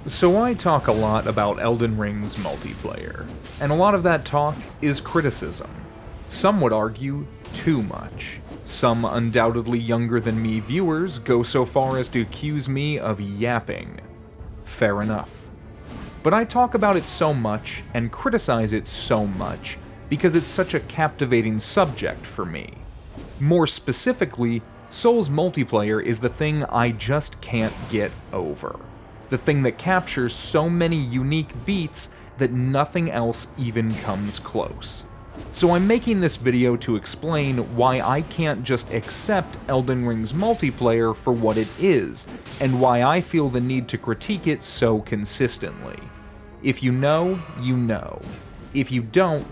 So I talk a lot about Elden Ring's multiplayer, and a lot of that talk is criticism. Some would argue too much. Some undoubtedly younger than me viewers go so far as to accuse me of yapping. Fair enough. But I talk about it so much and criticize it so much because it's such a captivating subject for me. More specifically, Souls multiplayer is the thing I just can't get over. The thing that captures so many unique beats that nothing else even comes close. So I'm making this video to explain why I can't just accept Elden Ring's multiplayer for what it is, and why I feel the need to critique it so consistently. If you know, you know. If you don't,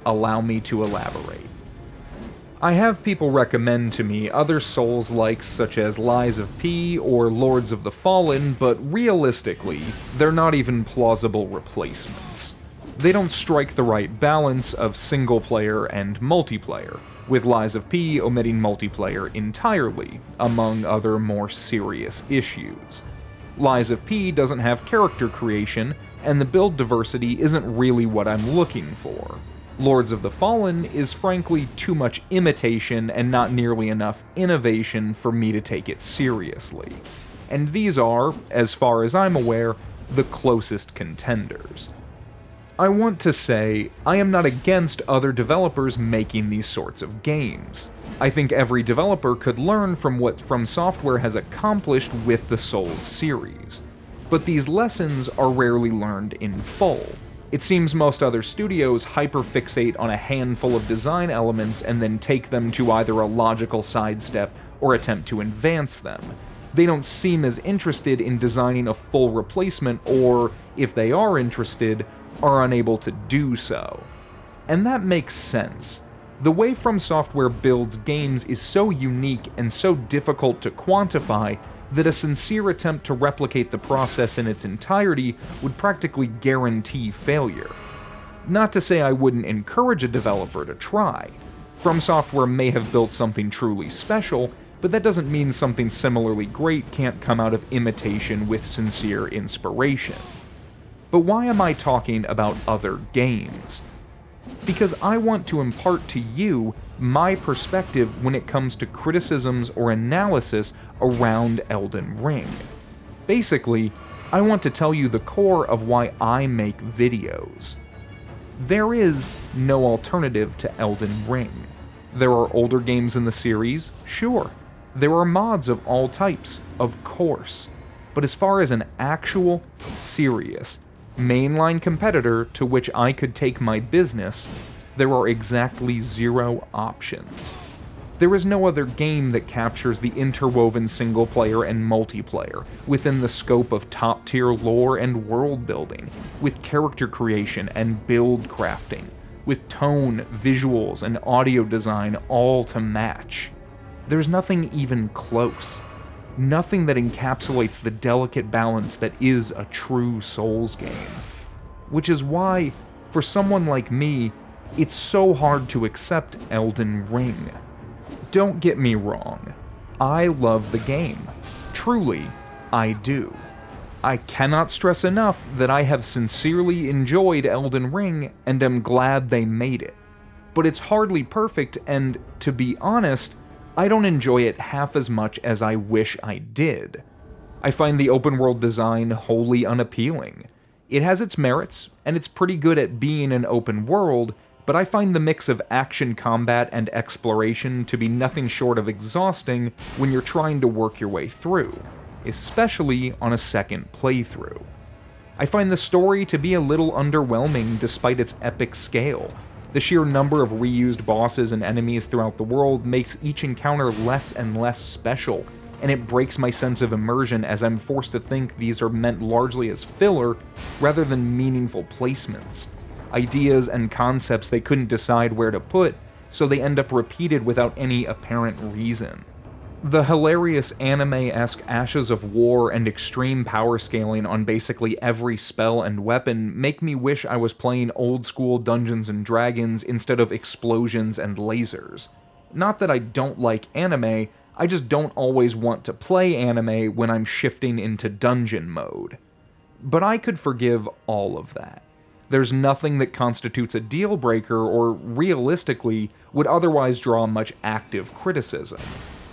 allow me to elaborate. I have people recommend to me other Souls-likes such as Lies of P or Lords of the Fallen, but realistically, they're not even plausible replacements. They don't strike the right balance of single-player and multiplayer, with Lies of P omitting multiplayer entirely, among other more serious issues. Lies of P doesn't have character creation, and the build diversity isn't really what I'm looking for. Lords of the Fallen is frankly too much imitation and not nearly enough innovation for me to take it seriously. And these are, as far as I'm aware, the closest contenders. I want to say, I am not against other developers making these sorts of games. I think every developer could learn from what From Software has accomplished with the Souls series. But these lessons are rarely learned in full. It seems most other studios hyperfixate on a handful of design elements and then take them to either a logical sidestep or attempt to advance them. They don't seem as interested in designing a full replacement, or, if they are interested, are unable to do so. And that makes sense. The way From Software builds games is so unique and so difficult to quantify that a sincere attempt to replicate the process in its entirety would practically guarantee failure. Not to say I wouldn't encourage a developer to try. From Software may have built something truly special, but that doesn't mean something similarly great can't come out of imitation with sincere inspiration. But why am I talking about other games? Because I want to impart to you my perspective when it comes to criticisms or analysis around Elden Ring. Basically, I want to tell you the core of why I make videos. There is no alternative to Elden Ring. There are older games in the series, sure. There are mods of all types, of course. But as far as an actual, serious, mainline competitor to which I could take my business, there are exactly 0 options. There is no other game that captures the interwoven single-player and multiplayer within the scope of top-tier lore and world-building, with character creation and build crafting, with tone, visuals, and audio design all to match. There's nothing even close. Nothing that encapsulates the delicate balance that is a true Souls game. Which is why, for someone like me, it's so hard to accept Elden Ring. Don't get me wrong, I love the game. Truly, I do. I cannot stress enough that I have sincerely enjoyed Elden Ring and am glad they made it. But it's hardly perfect, and, to be honest, I don't enjoy it half as much as I wish I did. I find the open world design wholly unappealing. It has its merits, and it's pretty good at being an open world, but I find the mix of action combat and exploration to be nothing short of exhausting when you're trying to work your way through, especially on a second playthrough. I find the story to be a little underwhelming despite its epic scale. The sheer number of reused bosses and enemies throughout the world makes each encounter less and less special, and it breaks my sense of immersion as I'm forced to think these are meant largely as filler rather than meaningful placements. Ideas and concepts they couldn't decide where to put, so they end up repeated without any apparent reason. The hilarious anime-esque Ashes of War and extreme power scaling on basically every spell and weapon make me wish I was playing old-school Dungeons & Dragons instead of explosions and lasers. Not that I don't like anime, I just don't always want to play anime when I'm shifting into dungeon mode. But I could forgive all of that. There's nothing that constitutes a deal breaker or, realistically, would otherwise draw much active criticism.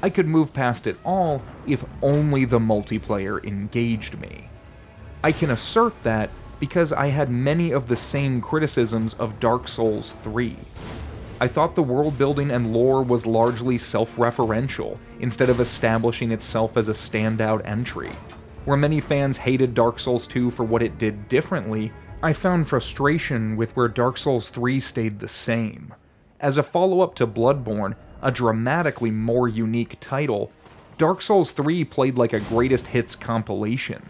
I could move past it all if only the multiplayer engaged me. I can assert that because I had many of the same criticisms of Dark Souls 3. I thought the world building and lore was largely self-referential, instead of establishing itself as a standout entry. Where many fans hated Dark Souls 2 for what it did differently, I found frustration with where Dark Souls 3 stayed the same. As a follow-up to Bloodborne, a dramatically more unique title, Dark Souls 3 played like a greatest hits compilation.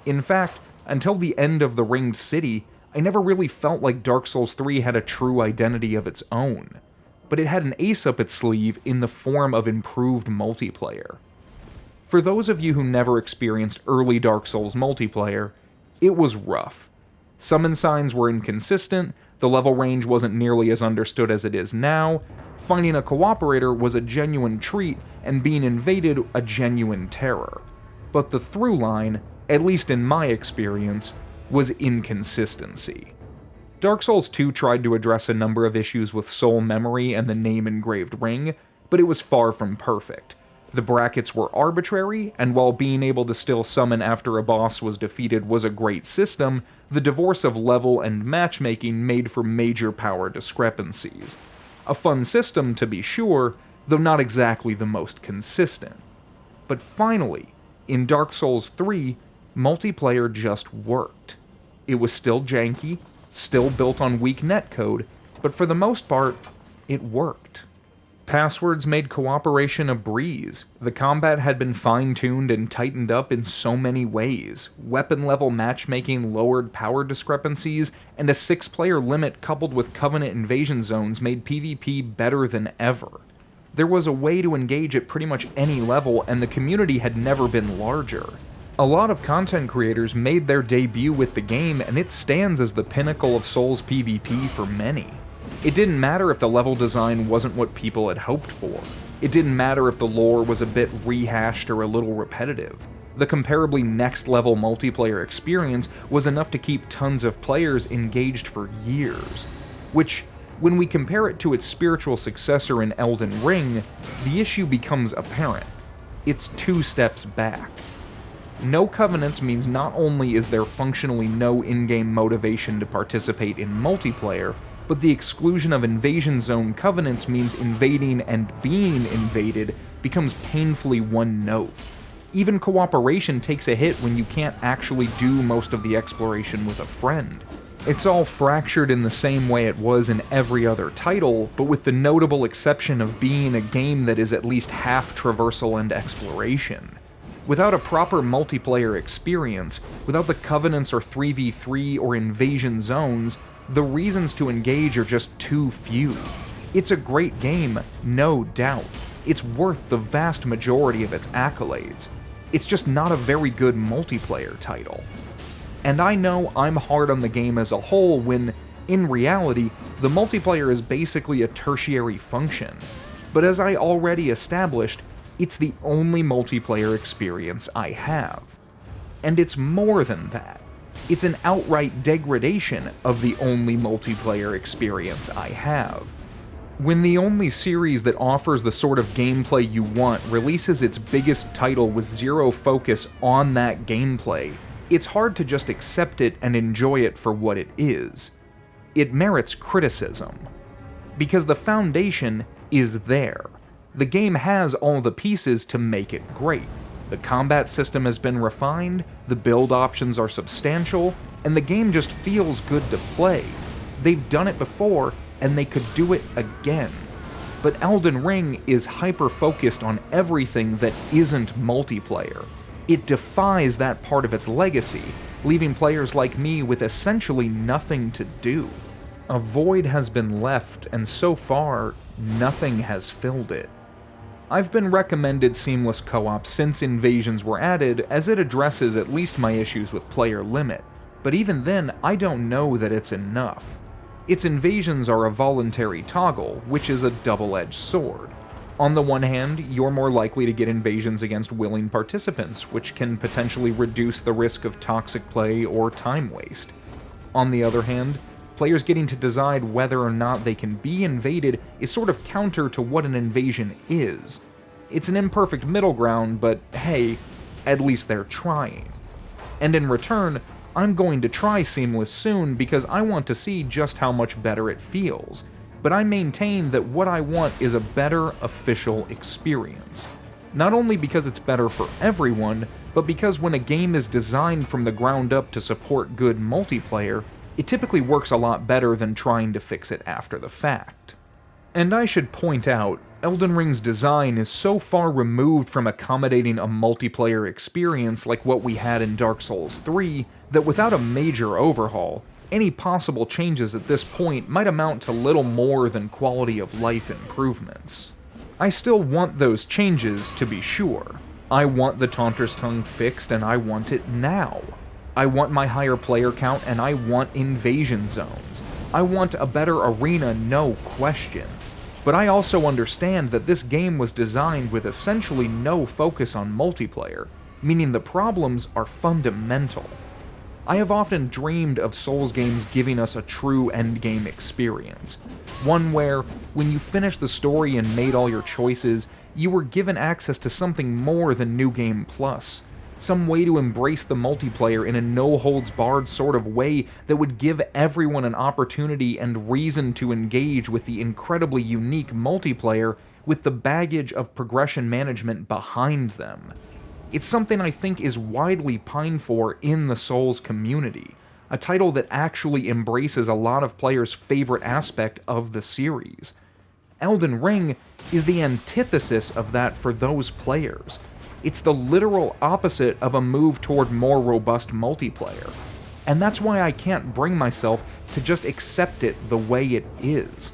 In fact, until the end of the Ringed City, I never really felt like Dark Souls 3 had a true identity of its own. But it had an ace up its sleeve in the form of improved multiplayer. For those of you who never experienced early Dark Souls multiplayer, it was rough. Summon signs were inconsistent, the level range wasn't nearly as understood as it is now, finding a cooperator was a genuine treat, and being invaded a genuine terror. But the through line, at least in my experience, was inconsistency. Dark Souls 2 tried to address a number of issues with soul memory and the name-engraved ring, but it was far from perfect. The brackets were arbitrary, and while being able to still summon after a boss was defeated was a great system, the divorce of level and matchmaking made for major power discrepancies. A fun system, to be sure, though not exactly the most consistent. But finally, in Dark Souls 3, multiplayer just worked. It was still janky, still built on weak netcode, but for the most part, it worked. Passwords made cooperation a breeze. The combat had been fine-tuned and tightened up in so many ways. Weapon-level matchmaking lowered power discrepancies, and a 6-player limit coupled with Covenant invasion zones made PvP better than ever. There was a way to engage at pretty much any level, and the community had never been larger. A lot of content creators made their debut with the game, and it stands as the pinnacle of Souls PvP for many. It didn't matter if the level design wasn't what people had hoped for. It didn't matter if the lore was a bit rehashed or a little repetitive. The comparably next-level multiplayer experience was enough to keep tons of players engaged for years. Which, when we compare it to its spiritual successor in Elden Ring, the issue becomes apparent. It's 2 steps back. No Covenants means not only is there functionally no in-game motivation to participate in multiplayer, but the exclusion of invasion zone Covenants means invading and being invaded becomes painfully one note. Even cooperation takes a hit when you can't actually do most of the exploration with a friend. It's all fractured in the same way it was in every other title, but with the notable exception of being a game that is at least half traversal and exploration. Without a proper multiplayer experience, without the Covenants or 3v3 or invasion zones, the reasons to engage are just too few. It's a great game, no doubt. It's worth the vast majority of its accolades. It's just not a very good multiplayer title. And I know I'm hard on the game as a whole when, in reality, the multiplayer is basically a tertiary function. But as I already established, it's the only multiplayer experience I have. And it's more than that. It's an outright degradation of the only multiplayer experience I have. When the only series that offers the sort of gameplay you want releases its biggest title with zero focus on that gameplay, it's hard to just accept it and enjoy it for what it is. It merits criticism. Because the foundation is there. The game has all the pieces to make it great. The combat system has been refined, the build options are substantial, and the game just feels good to play. They've done it before, and they could do it again. But Elden Ring is hyper-focused on everything that isn't multiplayer. It defies that part of its legacy, leaving players like me with essentially nothing to do. A void has been left, and so far, nothing has filled it. I've been recommended seamless co-op since invasions were added, as it addresses at least my issues with player limit, but even then, I don't know that it's enough. Its invasions are a voluntary toggle, which is a double-edged sword. On the one hand, you're more likely to get invasions against willing participants, which can potentially reduce the risk of toxic play or time waste. On the other hand, players getting to decide whether or not they can be invaded is sort of counter to what an invasion is. It's an imperfect middle ground, but hey, at least they're trying. And in return, I'm going to try Seamless soon because I want to see just how much better it feels, but I maintain that what I want is a better official experience. Not only because it's better for everyone, but because when a game is designed from the ground up to support good multiplayer, it typically works a lot better than trying to fix it after the fact. And I should point out, Elden Ring's design is so far removed from accommodating a multiplayer experience like what we had in Dark Souls 3 that without a major overhaul, any possible changes at this point might amount to little more than quality of life improvements. I still want those changes, to be sure. I want the Taunter's Tongue fixed, and I want it now. I want my higher player count, and I want invasion zones. I want a better arena, no question. But I also understand that this game was designed with essentially no focus on multiplayer, meaning the problems are fundamental. I have often dreamed of Souls games giving us a true endgame experience. One where, when you finished the story and made all your choices, you were given access to something more than New Game Plus. Some way to embrace the multiplayer in a no-holds-barred sort of way that would give everyone an opportunity and reason to engage with the incredibly unique multiplayer with the baggage of progression management behind them. It's something I think is widely pined for in the Souls community, a title that actually embraces a lot of players' favorite aspect of the series. Elden Ring is the antithesis of that for those players. It's the literal opposite of a move toward more robust multiplayer. And that's why I can't bring myself to just accept it the way it is.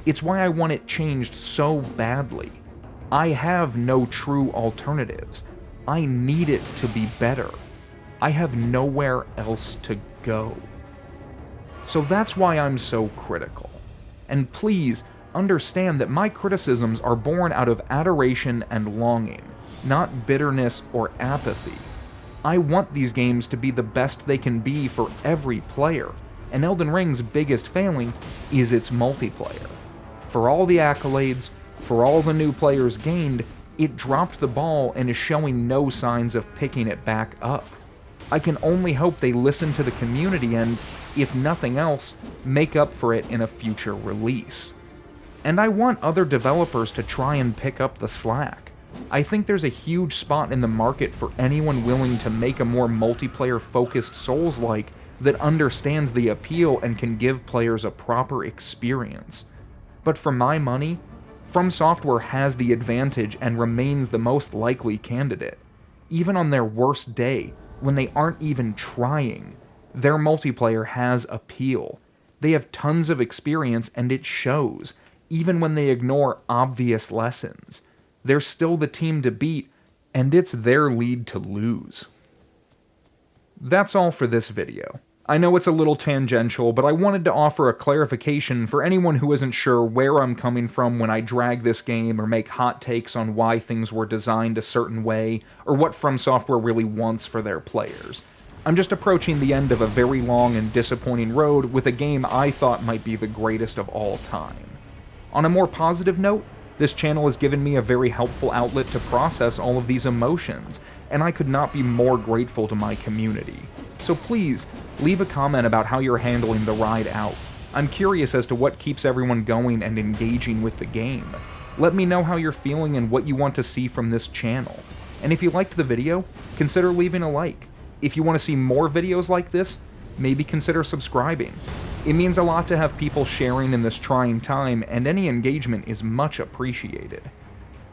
It's why I want it changed so badly. I have no true alternatives. I need it to be better. I have nowhere else to go. So that's why I'm so critical. And please, understand that my criticisms are born out of adoration and longing, not bitterness or apathy. I want these games to be the best they can be for every player, and Elden Ring's biggest failing is its multiplayer. For all the accolades, for all the new players gained, it dropped the ball and is showing no signs of picking it back up. I can only hope they listen to the community and, if nothing else, make up for it in a future release. And I want other developers to try and pick up the slack. I think there's a huge spot in the market for anyone willing to make a more multiplayer-focused Souls-like that understands the appeal and can give players a proper experience. But for my money, From Software has the advantage and remains the most likely candidate. Even on their worst day, when they aren't even trying, their multiplayer has appeal. They have tons of experience and it shows, even when they ignore obvious lessons. They're still the team to beat, and it's their lead to lose. That's all for this video. I know it's a little tangential, but I wanted to offer a clarification for anyone who isn't sure where I'm coming from when I drag this game or make hot takes on why things were designed a certain way, or what From Software really wants for their players. I'm just approaching the end of a very long and disappointing road with a game I thought might be the greatest of all time. On a more positive note, this channel has given me a very helpful outlet to process all of these emotions, and I could not be more grateful to my community. So please, leave a comment about how you're handling the ride out. I'm curious as to what keeps everyone going and engaging with the game. Let me know how you're feeling and what you want to see from this channel. And if you liked the video, consider leaving a like. If you want to see more videos like this, maybe consider subscribing. It means a lot to have people sharing in this trying time, and any engagement is much appreciated.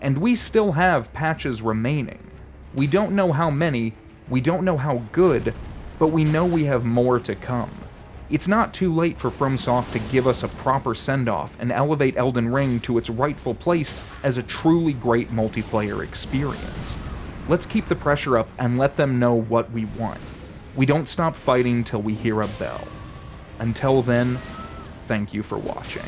And we still have patches remaining. We don't know how many, we don't know how good, but we know we have more to come. It's not too late for FromSoft to give us a proper send-off and elevate Elden Ring to its rightful place as a truly great multiplayer experience. Let's keep the pressure up and let them know what we want. We don't stop fighting till we hear a bell. Until then, thank you for watching.